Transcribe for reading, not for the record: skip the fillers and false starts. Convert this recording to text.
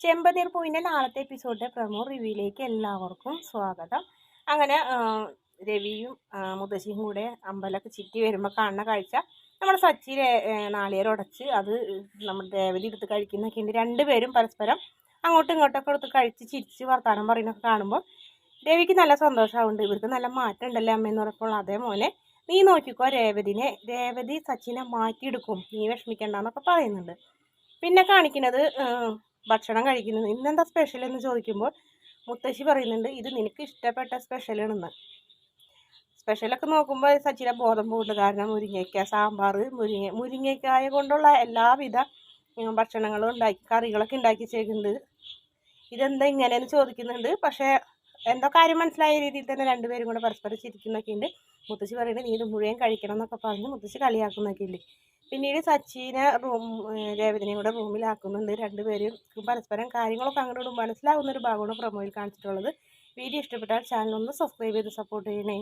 ചെമ്പനീർ പൂവിൻ്റെ നാളത്തെ എപ്പിസോഡിൻ്റെ പ്രൊമോ റിവ്യൂയിലേക്ക് എല്ലാവർക്കും സ്വാഗതം. അങ്ങനെ രവിയും മുത്തശ്ശിയും കൂടെ അമ്പലമൊക്കെ ചുറ്റി വരുമ്പോൾ കാണുന്ന കാഴ്ച നമ്മുടെ സച്ചി നാളികേരം ഉടച്ച് അത് നമ്മുടെ ദേവതി എടുത്ത് കഴിക്കുന്നൊക്കെ ഉണ്ട്. രണ്ടുപേരും പരസ്പരം അങ്ങോട്ടും ഇങ്ങോട്ടൊക്കെ എടുത്ത് കഴിച്ച് ചിരിച്ച് വർത്താനം പറയുന്നൊക്കെ കാണുമ്പോൾ രവിക്ക് നല്ല സന്തോഷമാവുന്നുണ്ട്. ഇവർക്ക് നല്ല മാറ്റം ഉണ്ടല്ലേ അമ്മയെന്ന് പറഞ്ഞപ്പോൾ അതേ മോനെ നീ നോക്കിക്കോ, രേവതി സച്ചിനെ മാറ്റിയെടുക്കും, നീ വിഷമിക്കണ്ടെന്നൊക്കെ പറയുന്നുണ്ട്. പിന്നെ കാണിക്കുന്നത് ഭക്ഷണം കഴിക്കുന്നത്. ഇന്നെന്താ സ്പെഷ്യൽ എന്ന് ചോദിക്കുമ്പോൾ മുത്തശ്ശി പറയുന്നുണ്ട് ഇത് നിനക്ക് ഇഷ്ടപ്പെട്ട സ്പെഷ്യലാണെന്ന്. സ്പെഷ്യലൊക്കെ നോക്കുമ്പോൾ സച്ചിനെ ബോധം പോകുന്നുണ്ട്. കാരണം മുരിങ്ങയ്ക്ക സാമ്പാർ, മുരിങ്ങയ്ക്കായ കൊണ്ടുള്ള എല്ലാവിധ ഭക്ഷണങ്ങളും കറികളൊക്കെ ഉണ്ടാക്കി വെച്ചിട്ടുണ്ട്. ഇതെന്താ ഇങ്ങനെയെന്ന് ചോദിക്കുന്നുണ്ട്. പക്ഷേ എന്തോ കാര്യം മനസ്സിലായ രീതിയിൽ തന്നെ രണ്ടുപേരും കൂടെ പരസ്പരം ചിരിക്കുന്നൊക്കെ ഉണ്ട്. മുത്തശ്ശി പറയുന്നത് നീ ഇത് മുഴുവൻ കഴിക്കണം എന്നൊക്കെ പറഞ്ഞ് മുത്തശ്ശി കളിയാക്കുന്നൊക്കെ ഉണ്ട്. പിന്നീട് സച്ചിനെ രേവതിനെയും കൂടെ റൂമിലാക്കുന്നുണ്ട്. രണ്ടുപേരും പരസ്പരം കാര്യങ്ങളൊക്കെ അങ്ങോട്ടും മനസ്സിലാവുന്നൊരു ഭാഗമാണ് പ്രൊമോയിൽ കാണിച്ചിട്ടുള്ളത്. വീഡിയോ ഇഷ്ടപ്പെട്ടാൽ ചാനൽ ഒന്ന് സബ്സ്ക്രൈബ് ചെയ്ത് സപ്പോർട്ട് ചെയ്യണേ.